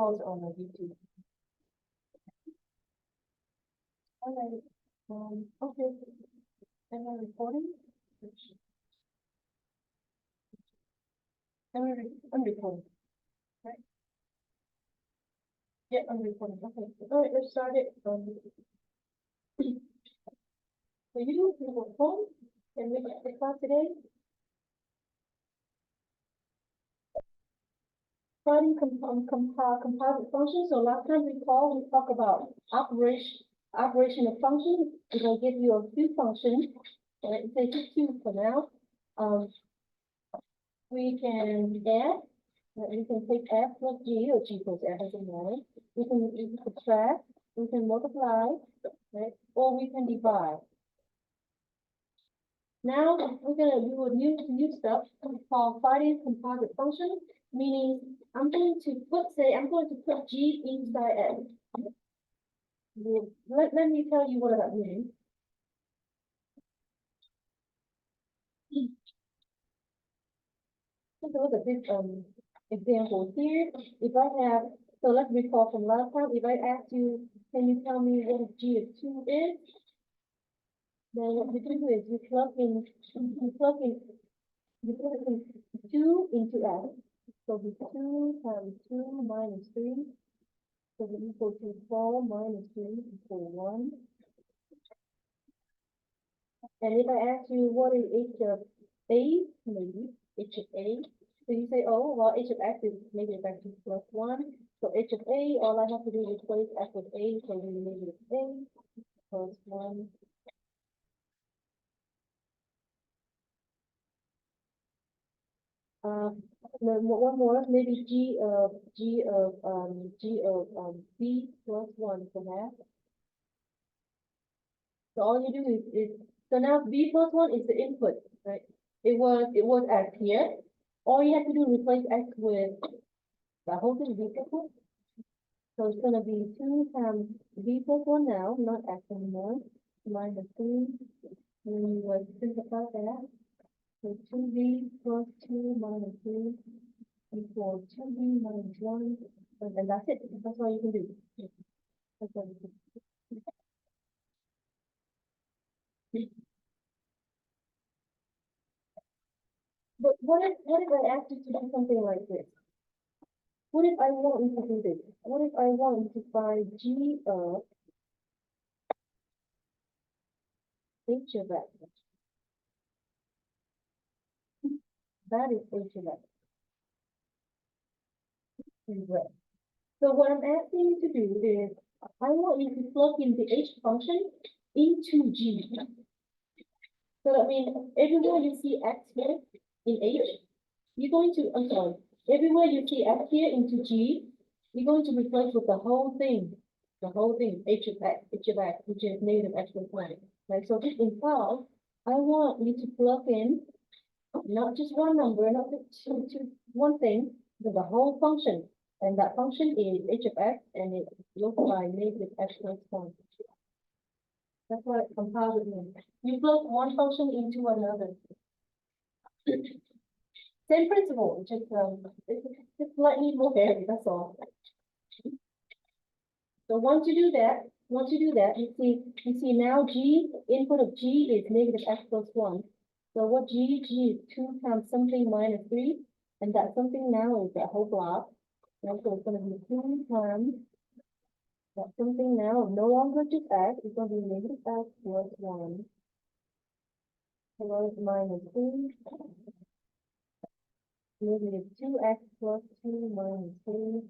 calls on YouTube. All right. Okay. Am I recording? I'm recording. Right? Yeah, I'm recording. Okay. All right, let's start it. So you do your phone and we get the class today. Starting composite functions. So last time we talked about operation of functions. We're gonna give you a few functions. And say just two for now. We can add. We can take f plus g or g plus f as a matter. We can subtract. We can multiply, right? Or we can divide. Now we're gonna do a new stuff called finding composite function, meaning I'm going to put g inside f. Let me tell you what that means. Take a look at this example here. If I have, so let's recall from last time, if I ask you, can you tell me what g of 2 is? Then what you do is you plug in 2 into f. So the 2 times 2 minus 3, so the equal to 4 minus 3 equal 1. And if I ask you what is h of a, maybe h of a, so you say, oh, well, h of x is negative x plus 1. So h of a, all I have to do is replace x with a, so we negative a plus 1. One more, maybe g of b plus 1 for that. So all you do is so now b plus 1 is the input, right? It was x here. All you have to do is replace x with the whole thing b plus 1. So it's gonna be 2 times b plus 1 now, not x anymore, minus 3. And then you would simplify that. So 2b plus 2 minus 3 equals 2b minus 1. And that's it. That's all you can do. That's all you can do. But what if I asked you to do something like this? What if I want you to do this? What if I want you to find g of h of x? That is h of x. So what I'm asking you to do is, I want you to plug in the h function into g. So that means everywhere you see x here in h, you're going to, I'm sorry, everywhere you see x here into g, you're going to replace with the whole thing, h of x, which is negative x plus 1. Right? So this implies, I want you to plug in not just one number, not just one thing, but the whole function. And that function is h of x, and it looks like negative x plus 1. That's what composite means. You plug one function into another. Same principle, just slightly more varied, that's all. So once you do that, you see now g, input of g is negative x plus 1. So what g is 2 times something minus 3, and that something now is that whole block. And so it's going to be 2 times that something now, no longer just x, it's going to be negative x plus 1. Plus minus 3. Negative 2x plus 2 minus 3.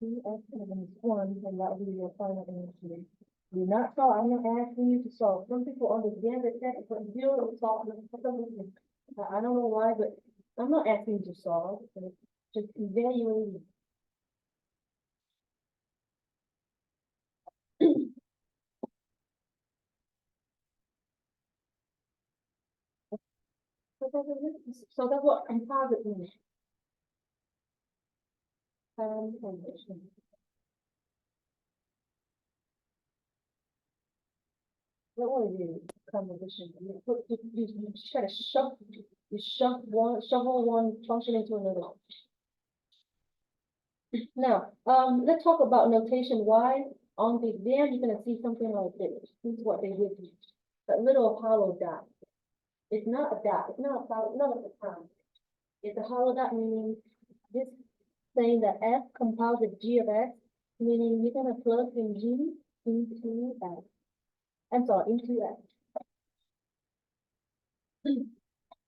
2x minus 1, and that will be your final answer. Do not solve. I'm not asking you to solve. Some people understand that but zero is solve. I don't know why, but I'm not asking you to solve. Just evaluate. So that's what composite means. What was it? Composition. You try to shovel one function into another. Now, let's talk about notation. Why on the exam you're gonna see something like this. This is what they give you. A little hollow dot. It's not a dot. It's not a solid, not a time. It's a hollow dot, meaning this saying that F composite G of X, meaning you're gonna plug in G into X. I'm sorry, into X.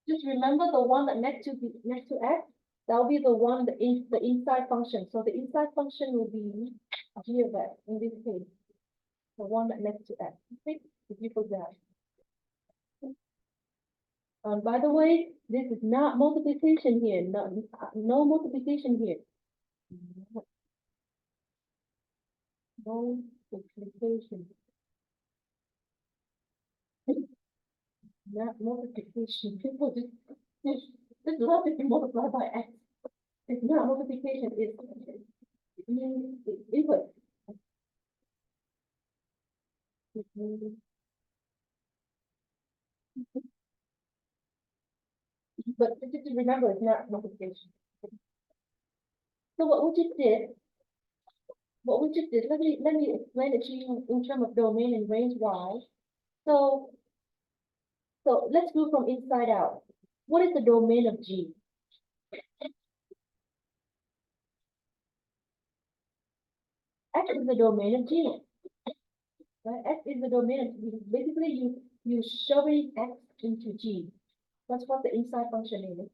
Just remember the one that next to X, that will be the one that is the inside function. So the inside function will be G of X in this case. The one that next to X. Okay, if you forgot. By the way, this is not multiplication here. No multiplication here. No multiplication. Not multiplication. People just love if you multiply by X. It's not multiplication. It's input. But just remember, it's not multiplication. So what we just did, let me explain it to you in terms of domain and range Y. So let's go from inside out. What is the domain of G? X is the domain of G. Right? X is the domain of G. Basically, you shoving X into G. That's what the inside function is.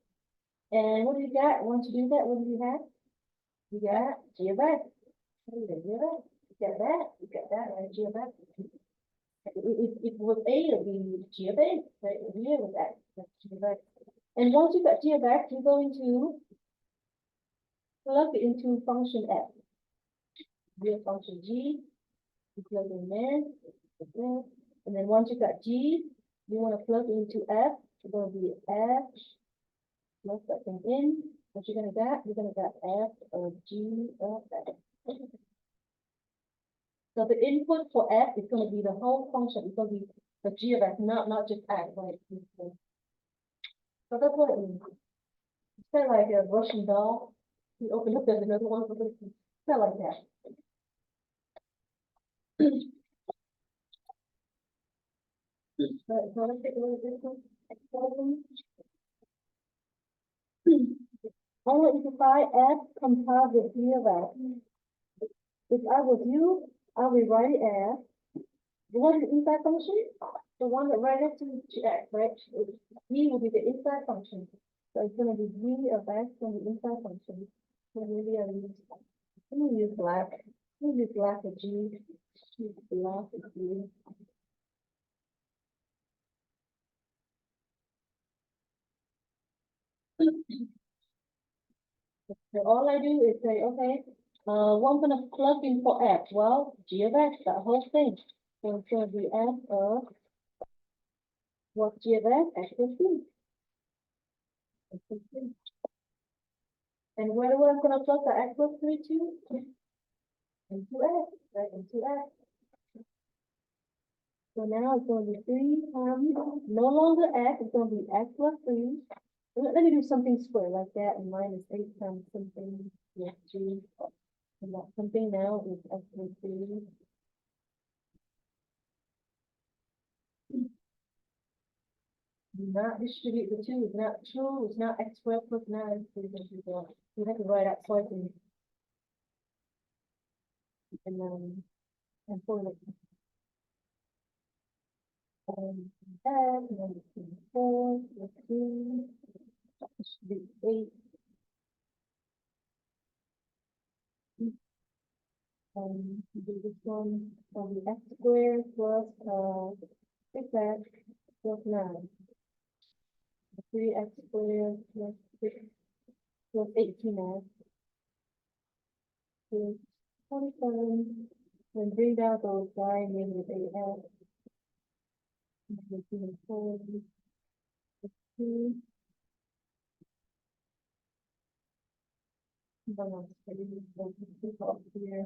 And what do you got? Once you do that, what do you have? You got G of X. You got that. You got that, right? G of X. If it was A, it would be G of A. Right? Here was X. That's G of X. And once you got G of X, you're going to plug it into function F. Your function G, you plug in there, and then once you got G, you want to plug into F. It's going to be F, plug that thing in. What you're going to get? You're going to get F of G of F. So the input for F is going to be the whole function. It's going to be the G of F, not just F, right? So that's what it means. It's kind of like a Russian doll. You open up, there's another one. It's kind of like that. So let's take a look at this one. I want you to find F composite G of F. If I was you, I would write it as, what is the inside function? The one that right next to X, right? G will be the inside function. So it's gonna be G of X from the inside function. So maybe I use, let me use black. Let me use black of G. Use black of G. So all I do is say, okay, what I'm gonna plug in for F? Well, G of X, that whole thing. So it's gonna be F of what's G of X? X plus C. X plus C. And where do I'm gonna plug the X plus 3 to? Into X, right? Into X. So now it's gonna be 3 times, no longer X, it's gonna be X plus 3. Let me do something square like that, and minus 8 times something, yes, 3. And that something now is X plus 3. Do not distribute the 2, it's not true, it's not X squared plus 9. You have to write out twice and for it. And then 4, 2, should be 8. Do this one will be X squared plus 6X plus 9. 3X squared plus 6 plus 18X plus 27. Then bring down those by negative 8X. Negative 4, 2. Here.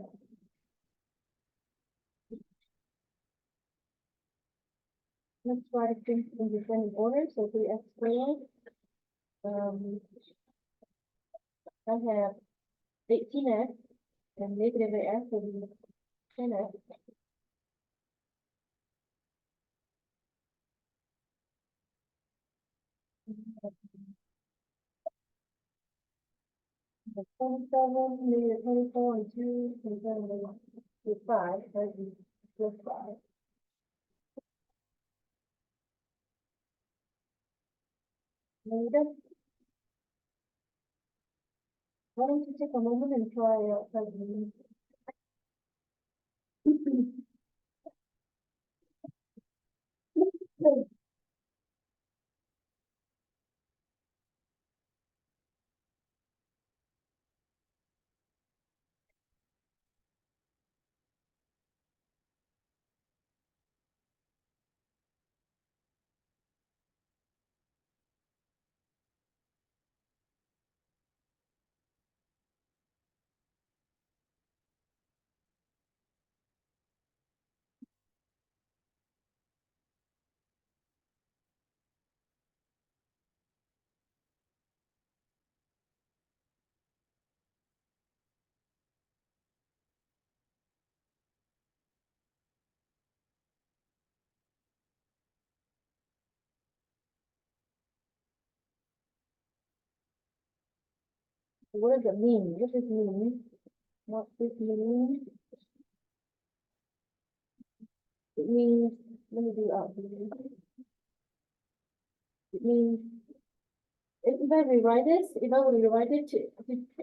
Let's try to think in descending order. So 3X squared. I have 18x, and negative AX will be 10x. The 27, negative 24, and 2, 27, with 5, right? Plus 5. Later, why don't you take a moment and try out something? What does it mean? What does it mean? What does it mean? It means, let me do it out here. It means, if I rewrite this, if I were to rewrite it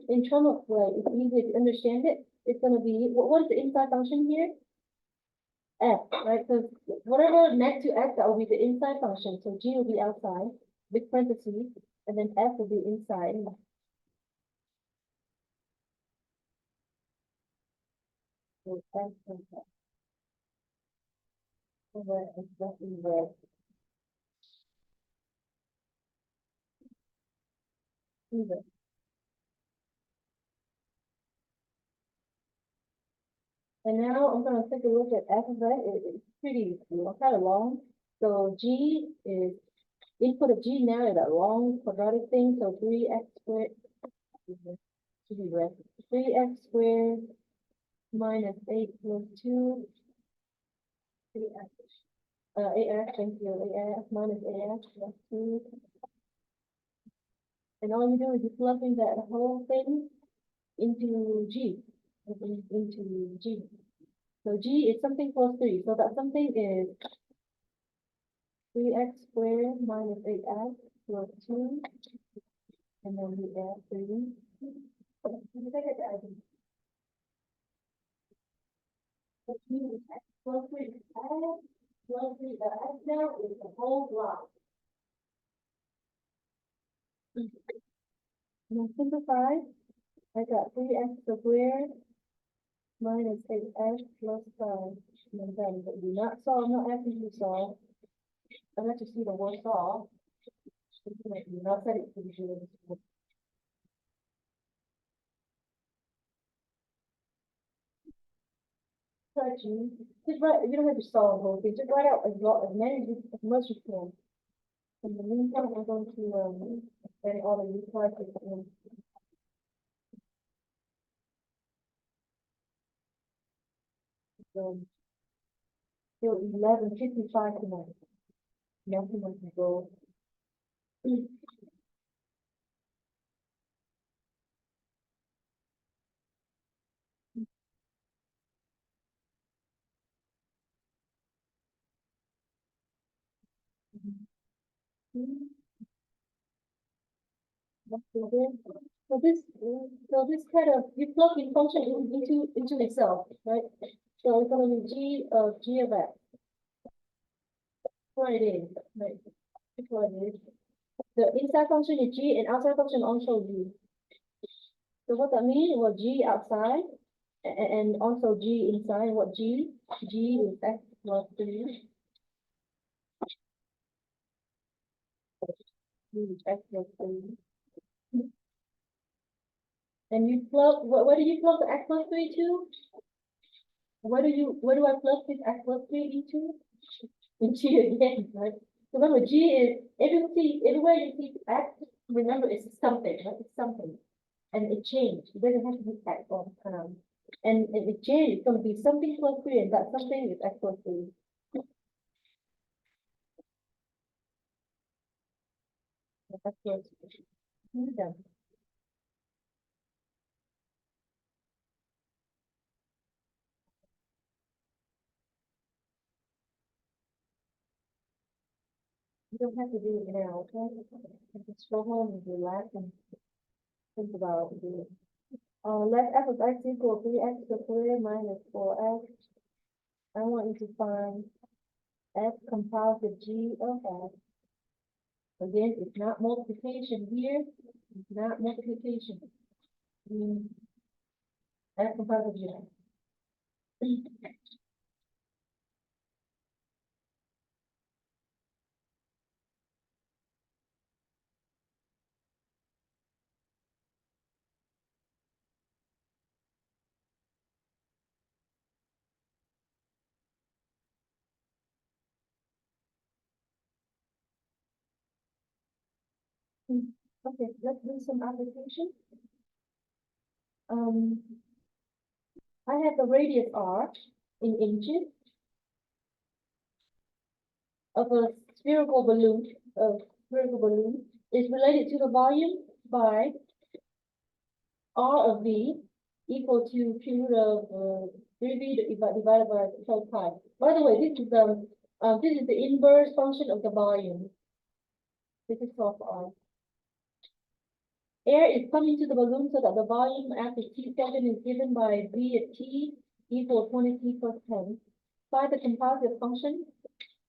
in terms of like, it's easier to understand it, it's gonna be, what is the inside function here? F, right? So whatever next to X, that will be the inside function. So G will be outside, big parentheses, and then F will be inside. So F is F. Over exactly red. Either. And now I'm gonna take a look at F of that. It's pretty, kind of long. So G is input of G now is a long quadratic thing. So 3x squared should be red. 3x squared minus 8 plus 2. 3x. AX, thank you. AX minus AX plus 2. And all you do is you plug in that whole thing into G. Into G. So G is something plus 3. So that something is 3x squared minus 8x plus 2. And then we add 3. X plus 3 add plus 3 x now is the whole block. Now simplify. I got 3x squared minus 8x plus 5. And then but do not solve, not after you solve. I let you see the word solve. Do not set it to the good. Searching. Just write, you don't have to solve the whole thing. Just write out as many as much as you can. In the meantime, we're going to edit all the new classes in. Till 11:55 tonight. Nothing else to go. So this kind of, you plug in function into itself, right? So it's gonna be G of X. What it is, right? That's what it is. The inside function is G and outside function also G. So what that means, well, G outside and also G inside, what G is X plus 3. G is X plus 3. And you plug, what do you plug the X plus 3 to? Where do I plug this X plus 3 into? In G again, right? So remember, G is, everywhere you see X, remember it's something, right? It's something. and it changed. It doesn't have to be X all the time. And it changed. It's going to be something plus 3, and that something is X plus 3. X plus 3. Done. You don't have to do it now, okay? Just go home and relax and think about it. Let f of x equal 3x squared minus 4x. I want you to find f composite g of x. Again, it's not multiplication here. It's not multiplication. F composite g. Okay, let's do some application. I have the radius r in inches of a spherical balloon. Is related to the volume by r of v equal to q root of 3v divided by 12 pi. By the way, this is the inverse function of the volume. This is 12 r. Air is coming to the balloon so that the volume after t seconds is given by v at t equal 20t plus 10. Find the composite function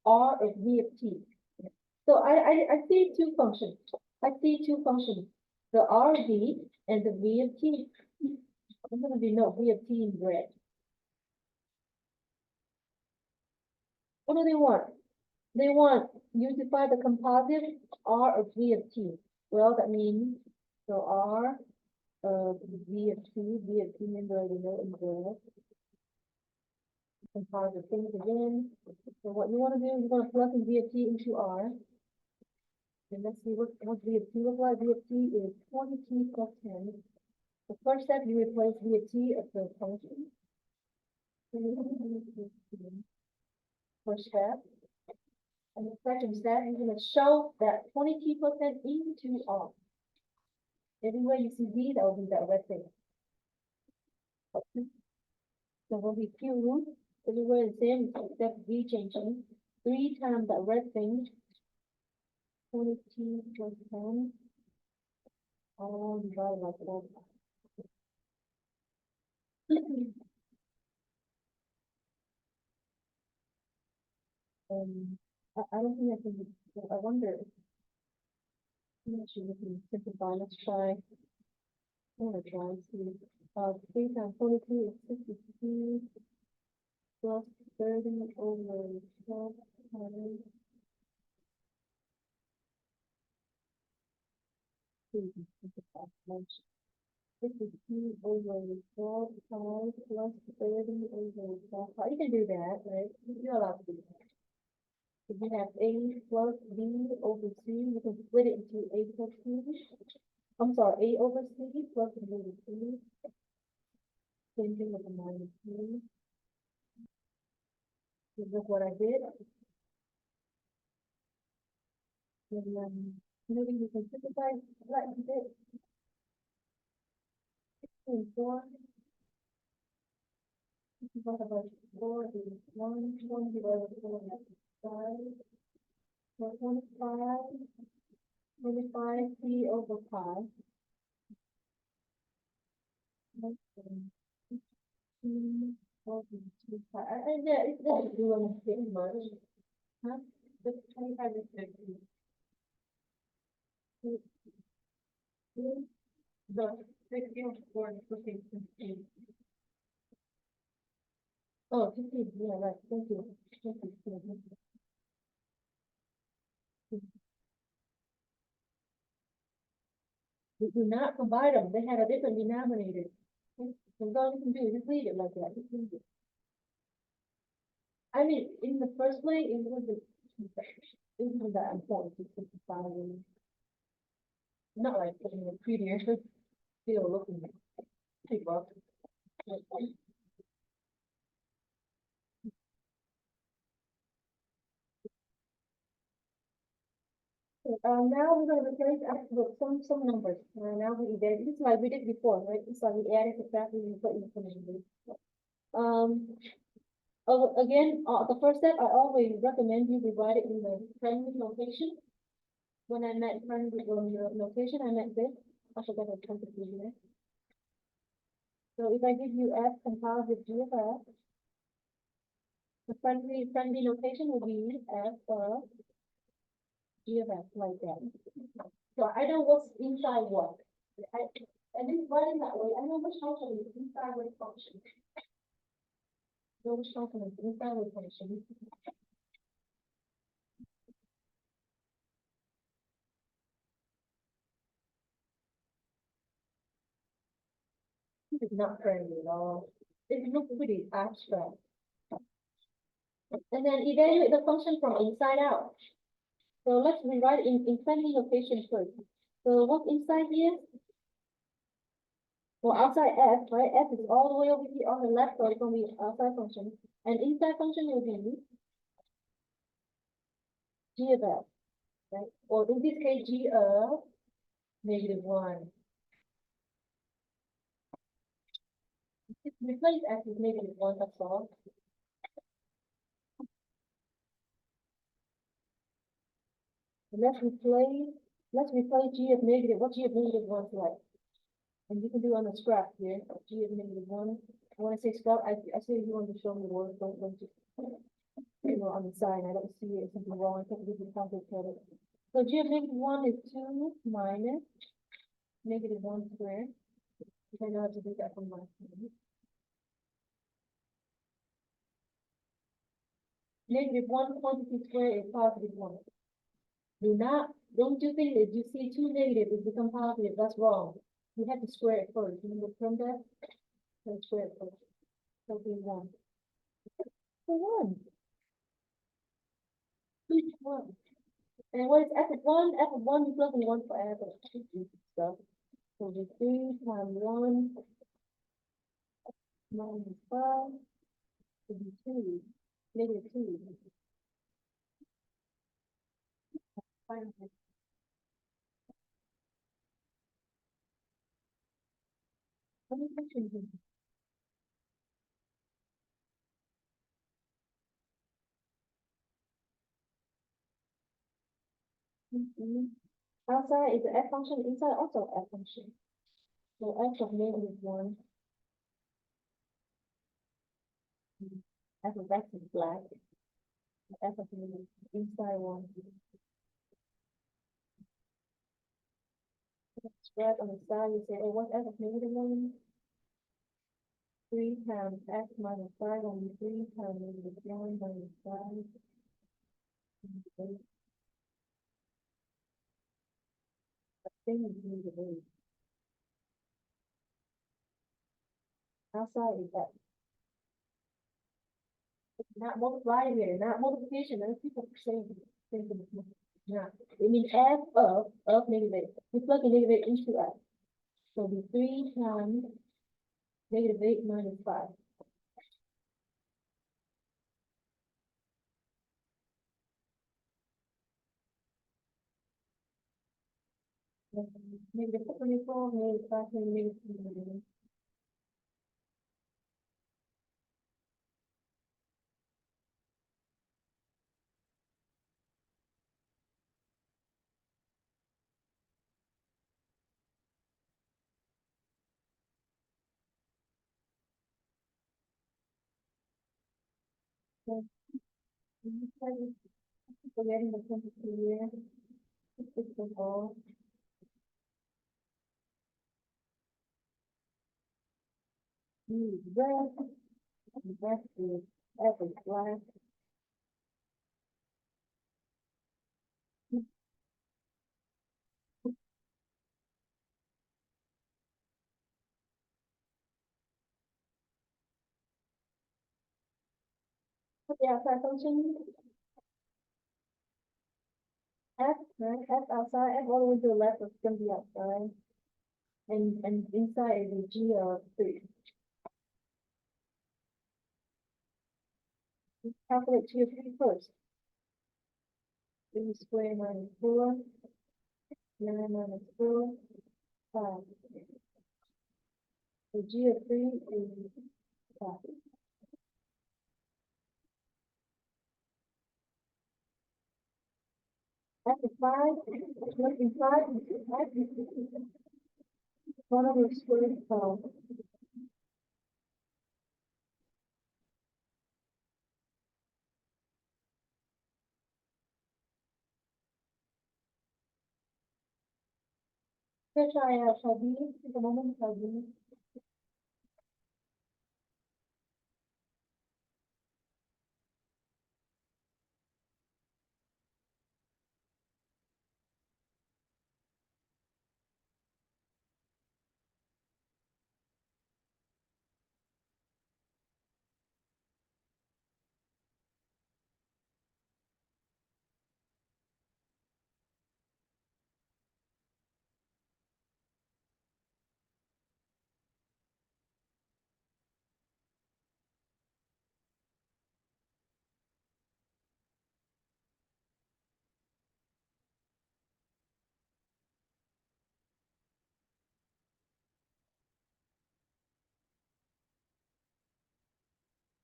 r of v of t. So I see two functions. The r of v and the v of t. I'm going to denote v of t in red. What do they want? They want you to find the composite r of v of t. Well, that means so r of v of t, remember I denote in red. Composite things again. So what you want to do is you're going to plug in v of t into r. And let's see what v of t looks like. V of t is 20t plus 10. The first step, you replace v of t as the function. First step. And the second step, you're going to show that 20t plus 10 into r. Everywhere you see v, that will be that red thing. So will be q root. Everywhere the same except v changing. 3 times that red thing. 20t plus 10. All divided by 4. I don't think I can, I wonder. Actually, we can simplify. Let's try. I'm gonna try and see. 3 times 22 is 52 plus 30 over 12 times 2. 52 over 12 times plus 30 over 12. You can do that, right? You're allowed to do that. If you have a plus b over c, you can split it into a plus c. I'm sorry, a over c plus b over c. Same thing with the minus c. Look what I did. And maybe you can simplify slightly bit. 4. Divided by 4 is 1. 1 divided by 4 is 5. So 25 c over pi. Yeah, it doesn't do anything much. Huh? Just 25 is 50. The 50 of 4 is 15. Oh, 15, yeah, right. Thank you. We do not combine them. They have a different denominator. So all you can do is just leave it like that. Just leave it. I mean, in the first place, it wasn't that important to simplify. Not like putting it prettier. Still looking. Hey, Bob. Now we're going to replace X with some numbers. Now this is like we did before, right? It's like we added exactly and put information. Again, the first step, I always recommend you divide it in the primary location. When I meant primary location, I meant this. I forgot to come to here. So if I give you F composite G of F, the primary location will be F of G of F, like that. So I know what's inside what. And this running that way, I know which function is inside which function. Know which function is inside which function. This is not friendly at all. It looks pretty abstract. And then evaluate the function from inside out. So let's rewrite in friendly location first. So what's inside here? Well, outside F, right? F is all the way over here on the left, so it's going to be outside function. And inside function will be G of F, right? Or in this case, G of -1. Just replace F with -1, that's all. And let's replace G of negative, what G of -1 is like. And you can do on the scrap here, G of -1. When I say scrap, I say you want to show me the word, don't just, on the side, I don't see it, something wrong, I think this is complicated. So G of -1 is 2 minus -1 squared. I know how to do that from my phone. -1 quantity squared is +1. Don't you think that you see two negatives, it become positive, that's wrong. You have to square it first, remember from that? So square it first. So be 1. So 1. Each 1. And what is f of 1? F of 1 is nothing 1 for f of 2 stuff. So the 3 times 1 minus 5 will be 2. -2. Finally. What is this? Outside is the f function, inside also f function. So f of -1, f of x is black, f of negative inside 1. Spread on the side, you say, oh, what's f of -1? 3 times x minus 5 on the 3 times -1 minus 5. Thing is negative. Outside is that. Not multiply here, not multiplication. Those people saying not. It means f of negative. We plug a negative into f. So it'll be 3 times -8 minus 5. -24, -5, -2. So, forgetting the temperature here. This is all. Red. That is every glass. Put the outside function. F, right? F outside, F all the way to the left is going to be outside. and inside is a G of 3. Calculate G of 3 first. 3 squared minus 4, 9 minus 4, 5. So G of 3 is 5. After 5, looking 5, 1 over square root of 12. Let's try out shall be, the moment shall be.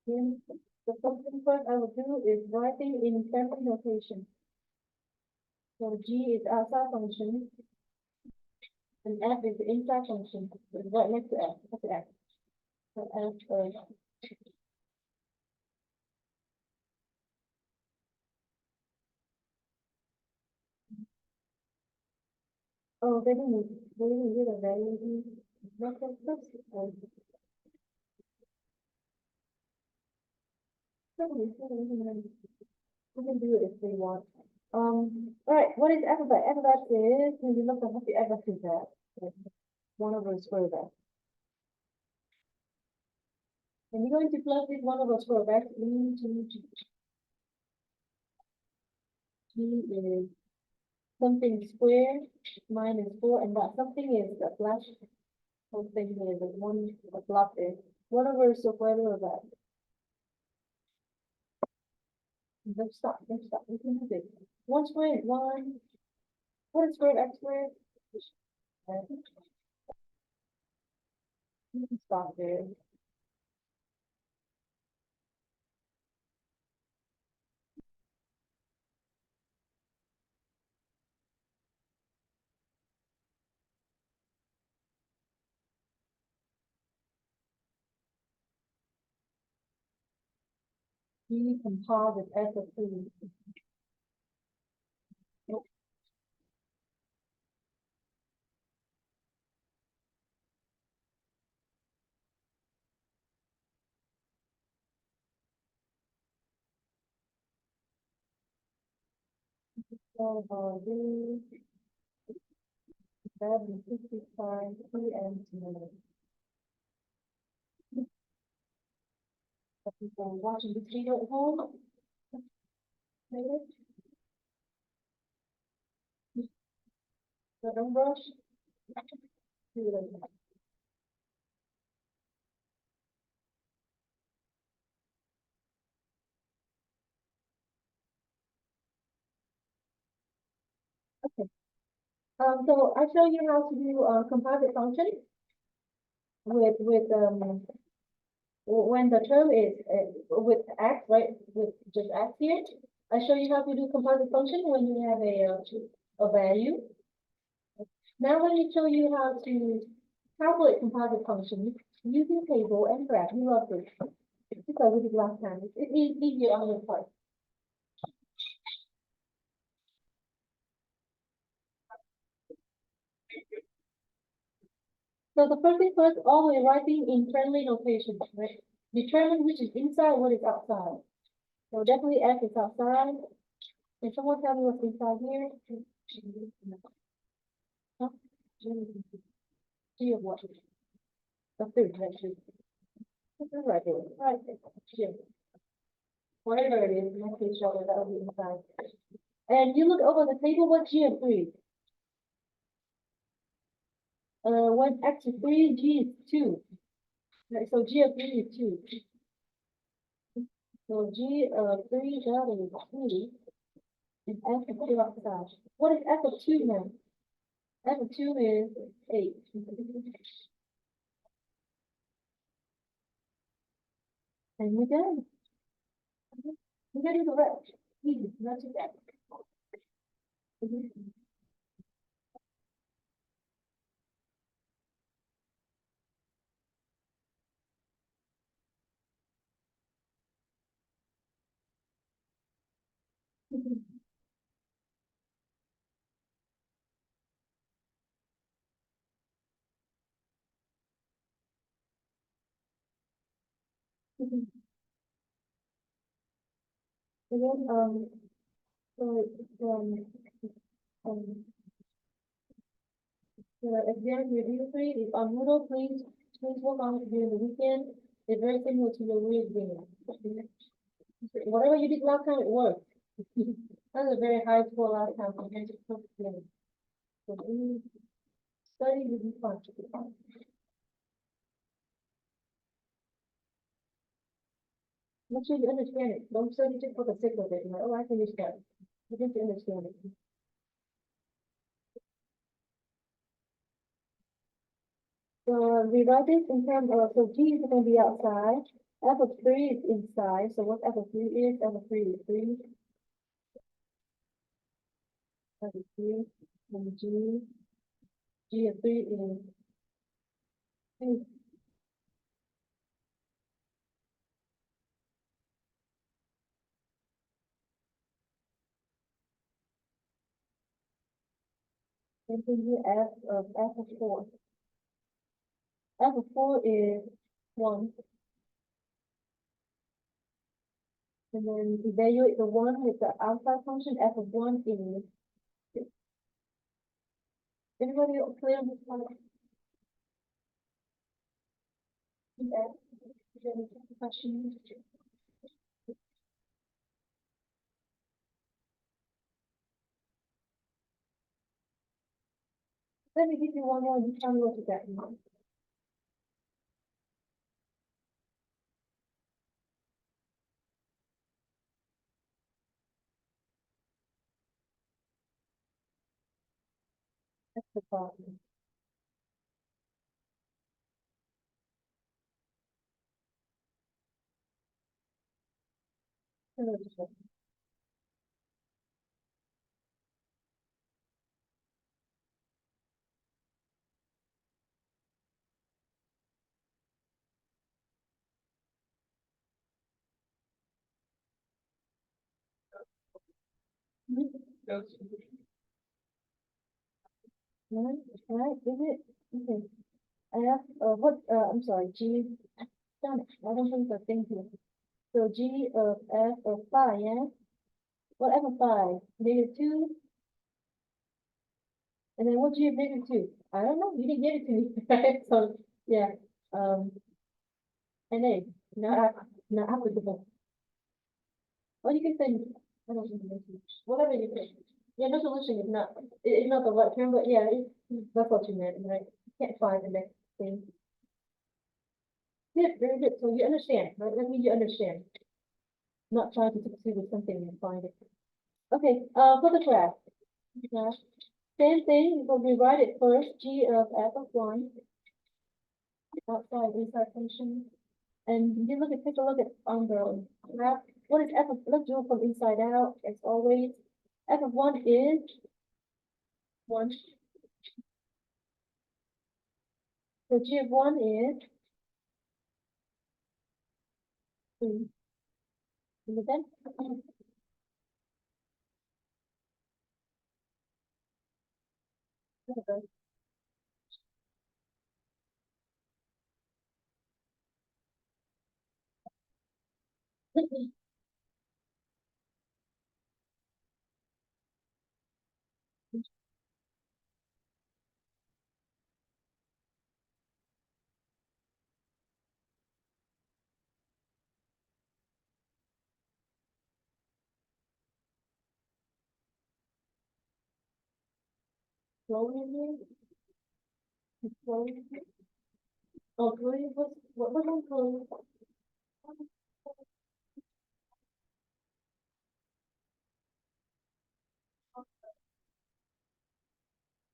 Then the first thing first I will do is writing in family notation. So G is outside function, and F is the inside function. It's right next to F. What's F? So F is, oh, they didn't get a value. That's we can do it if they want. All right, what is f of x? F of x is, when you look at what the f of x is at, 1 over square root of x. And you're going to plug this 1 over square root of x into G. G is something squared minus 4, and that something is a flash. Something is a 1, a block is 1 over square root of x. Let's stop. We can do this. 1 squared is 1. What is squared x squared? You can stop there. G composite S of 2. So, that is 65 PM to people watching this video at home. Maybe. So don't rush. Do it. Okay. So I show you how to do a composite function with when the term is with x, right? With just x here. I show you how to do composite function when you have a value. Now let me show you how to calculate composite functions using table and graph. You love this because we did last time. It's easier on your part. So the first thing first, always writing in friendly notation, right? Determine which is inside, what is outside. So definitely F is outside. Can someone tell me what's inside here? Huh? G of what? The third, right? This is right here. Right. G. Whatever it is, make sure that will be inside. And you look over the table, what's G of 3? when X is 3, G is 2. Right, so G of 3 is 2. So G of 3 that is 3 and F of 2 outside. What is F of 2 now? F of 2 is 8. And we're done. We're gonna do the rest. Easy, not too bad. And then, so, um, the exam review grade is on Moodle, please work on it during the weekend. It's very similar to your real exam. Whatever you did last time, it worked. That's a very high score last time compared to first exam. So study will be fun. Make sure you understand it. Don't study just for the sake of it. Like, oh, I finished that. You need to understand it. So rewrite this in terms of, so G is going to be outside. F of 3 is inside. So what F of 3 is? F of 3 is 3. F of 3. And G of 3 is 2. Continue F of 4. F of 4 is 1. And then evaluate the 1 with the outside function. F of 1 is 6. Everybody clear on this one? F. Is there any questions? Let me give you one more. You tell me what you got in mind. That's the problem. Right, is it? Okay. F, I'm sorry, G, damn it, I don't think the thing here. So G of F of 5, yeah? What F of 5? -2? And then what G of -2? I don't know, you didn't give it to me, right? So, yeah, NA, not applicable. Or you can say, I don't think whatever you think. Yeah, no solution is not, it's not the right term, but yeah, that's what you meant, right? You can't find the next thing. Good, very good. So you understand, right? That means you understand. Not trying to succeed with something and find it. Okay, for the graph. Yeah. Same thing, we'll rewrite it first. G of F of 1, outside inside function. And you take a look at on the graph. What is F of, let's do it from inside out, as always. F of 1 is 1. So G of 1 is 3. Understand? Slowly here. Close. Oh, close, what was on close?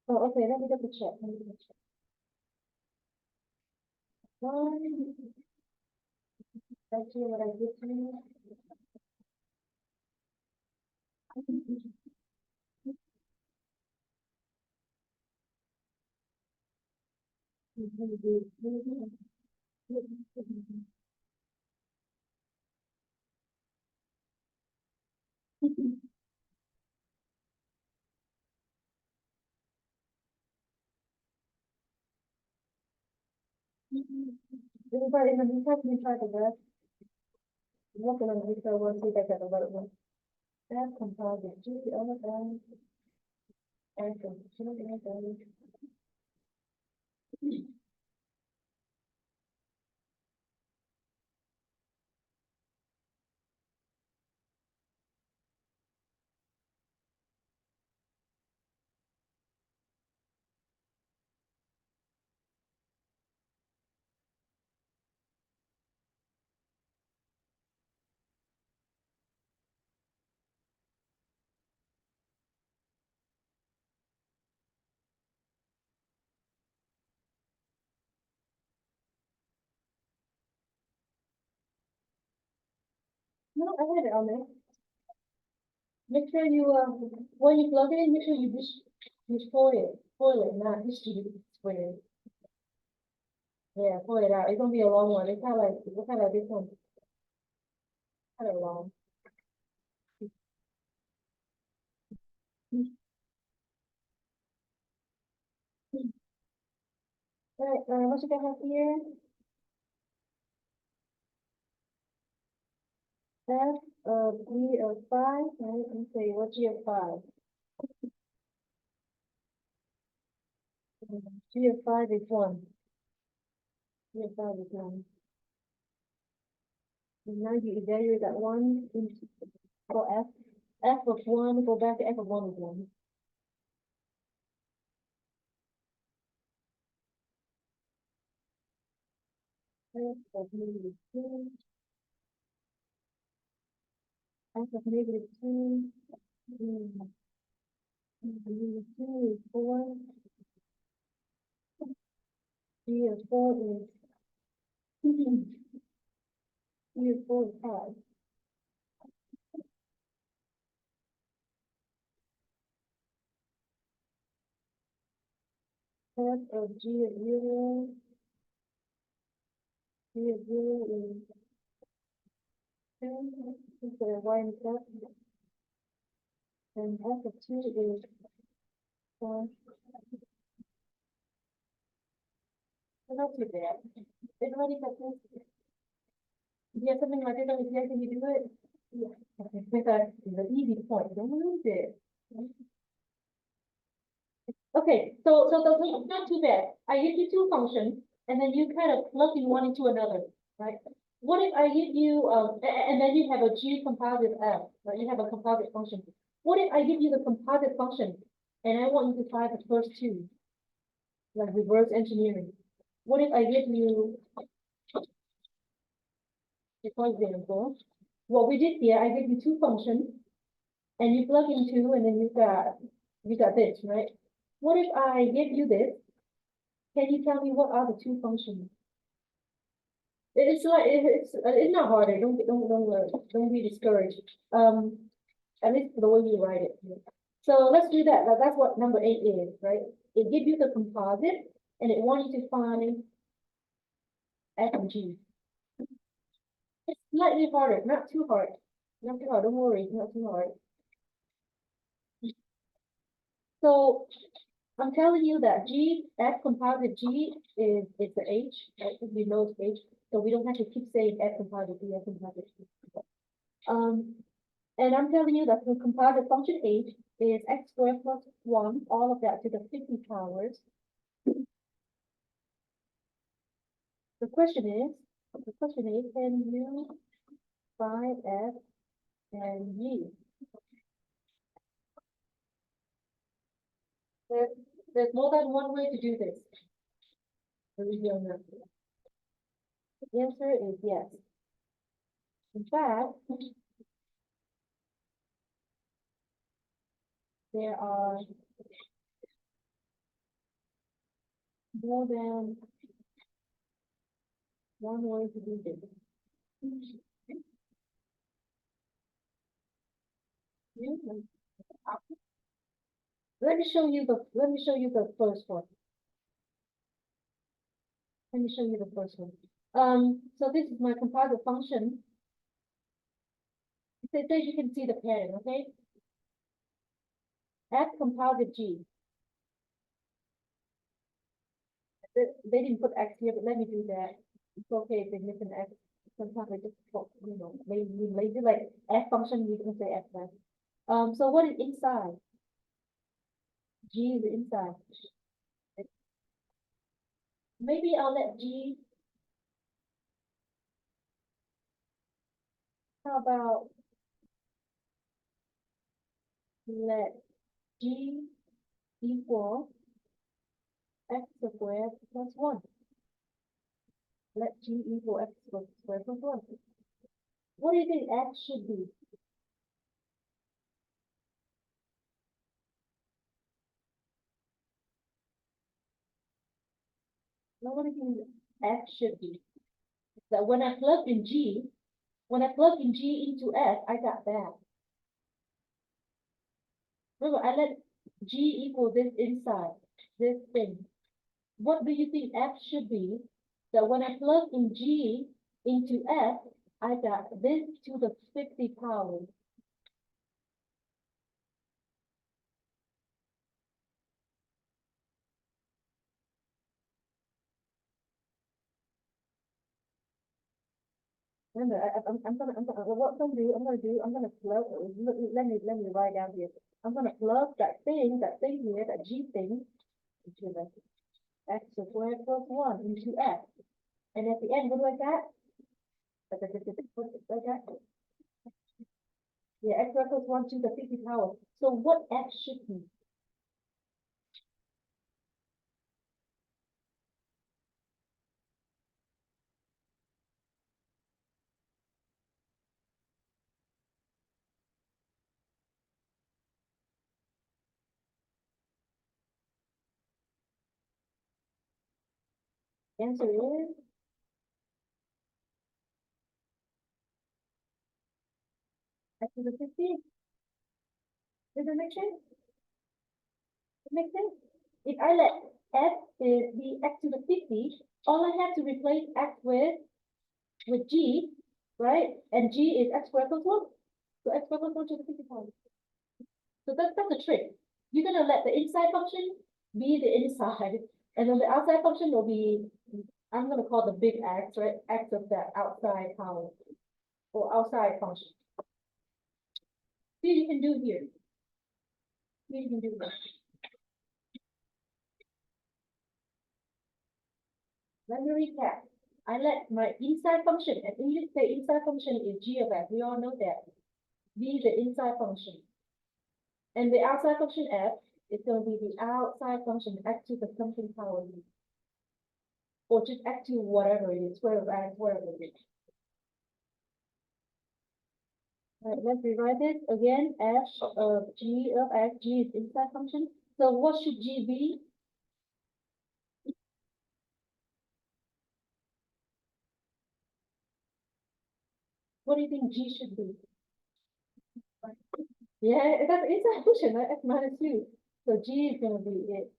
Oh, okay, let me double check. Let me double check. One, that's what I did to you. Everybody, in the meantime, we try the best. I'm working on this, so we'll see if I get a better one. That's composite, G, O, N, and so, G, O, N. No, I had it on there. Make sure you, when you plug it in, make sure you foil it, not distribute it square. Yeah, foil it out. It's gonna be a long one. It's kind of like this one, kind of long. All right, what you got here? F of G of 5, right? And say, what G of 5? G of 5 is 1. G of 5 is 1. And now you evaluate that 1 into for F. F of 1, go back to F of 1 is 1. F of negative 2. F of negative 2. Negative 2 is 4. G of 4 is G of 4 is 5. F of G of 0. G of 0 is 10. So y and F. And F of 2 is 4. So not too bad. Everybody got this? If you have something like this on the can you do it? Yeah. Okay, because it's an easy point. Don't lose it. Okay, so it's not too bad. I give you two functions, and then you kind of plug in one into another, right? What if I give you and then you have a G composite F, right? You have a composite function. What if I give you the composite function, and I want you to try the first two, like reverse engineering? What if I give you, for example, what we did here, I give you two functions, and you plug in two, and then you got this, right? What if I give you this? Can you tell me what are the two functions? It's like it's not harder. Don't be discouraged. At least for the way you write it. So let's do that. That's what number 8 is, right? It gives you the composite, and it wants you to find F and G. It's slightly harder, not too hard. Not too hard. Don't worry, it's not too hard. So I'm telling you that G, F composite G is the H, right? Because we know it's H, so we don't have to keep saying F composite G, F composite G. And I'm telling you that the composite function H is x squared plus 1, all of that to the 50 powers. The question is, can you find F and G? There's more than one way to do this. The answer is yes. In fact, there are more than one way to do this. Let me show you the first one. Let me show you the first one. So this is my composite function. So there you can see the pattern, okay? F composite G. They didn't put X here, but let me do that. It's okay if they miss an X. Sometimes they just, you know, lazy like F function, you can say F then. So what is inside? G is inside. Maybe I'll let G, how about let G equal X squared plus 1. Let G equal X squared plus 1. What do you think X should be? Now what do you think X should be? That when I plug in G into F, I got that. Remember, I let G equal this inside, this thing. What do you think F should be? That when I plug in G into F, I got this to the 50 power. Remember, I'm gonna what I'm gonna plug. Let me write down here. I'm gonna plug that thing here, that G thing, into the X squared plus 1 into F. And at the end, what do I got? What I got? Yeah, X squared plus 1 to the 50 power. So what X should be? Answer is X to the 50. Does it make sense? It makes sense? If I let F be X to the 50, all I have to replace X with G, right? And G is X squared plus 1. So X squared plus 1 to the 50 power. So that's the trick. You're gonna let the inside function be the inside, and then the outside function will be, I'm gonna call the big X, right? X of that outside power or outside function. See what you can do here. See what you can do here. Let me recap. I let my inside function, and English say inside function is G of F. We all know that. Be the inside function. And the outside function F is going to be the outside function X to the something power B. Or just X to whatever it is, square root X, whatever it is. All right, let's rewrite this again. F of G of X, G is inside function. So what should G be? What do you think G should be? Yeah, that's inside function, right? X minus 2. So G is going to be it.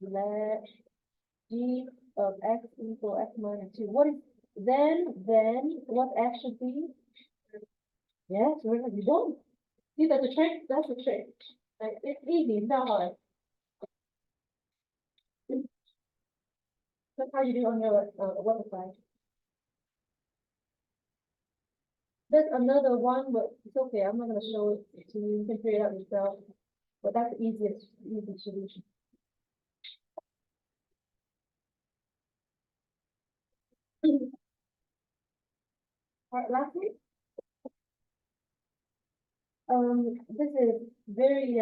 Let G of X equal X minus 2. What is then what F should be? Yes, you don't. See, that's a trick. That's a trick. Like, it's easy, it's not hard. That's how you do on your website. There's another one, but it's okay. I'm not going to show it to you. You can figure it out yourself. But that's the easy solution. All right, lastly, this is very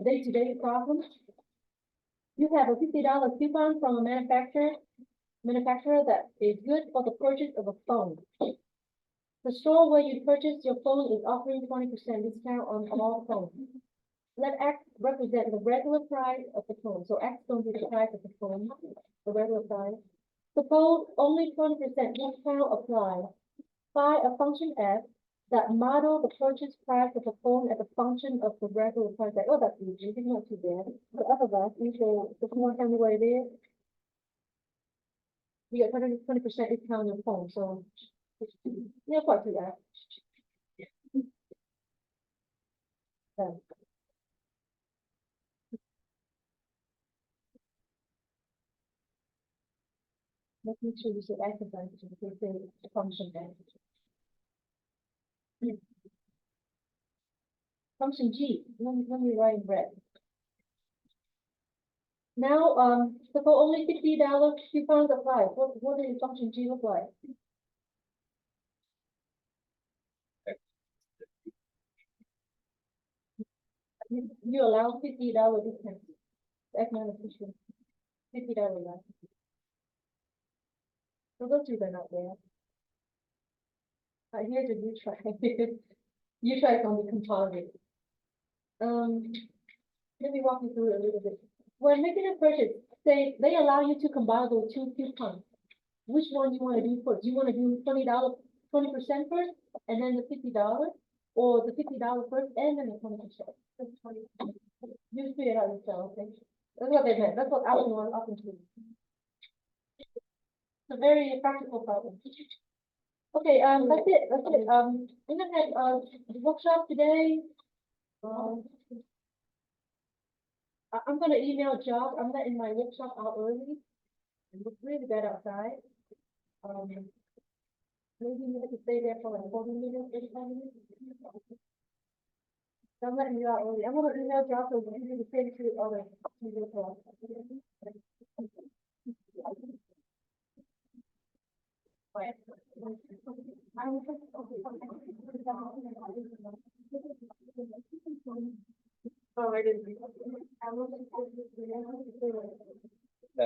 day-to-day problem. You have a $50 coupon from a manufacturer that is good for the purchase of a phone. The store where you purchase your phone is offering 20% discount on all phones. Let X represent the regular price of the phone. So X is going to be the price of the phone, the regular price. Suppose only 20% discount applies. Buy a function F that model the purchase price of the phone as a function of the regular price. Like, oh, that's easy. It's not too bad. The other guys, usually, if you want to tell me what it is, you get 20% discount on your phone. So, yeah, quite too bad. Um, Let me sure you should exercise because they say function F. Function G, let me write in red. Now, suppose only $50 coupons apply. What does function G look like? You allow $50 discount. Economic efficient. $50 less. So those two are not there. Here's a you try. You try on the composite. Let me walk you through it a little bit. When making a purchase, say they allow you to combine those two coupons. Which one you want to do first? You want to do $20, 20% first, and then the $50, or the $50 first, and then the 20%. You figure it out yourself, okay? That's what they meant. That's what I was up into. It's a very practical problem. Okay, that's it. That's it. We're gonna have the workshop today. I'm gonna email Job. I'm letting my workshop out early. It looks really bad outside. Maybe you have to stay there for like 40 minutes, 85 minutes. So I'm letting you out early. I'm gonna email Job so you can send it to other people. Oh, I didn't.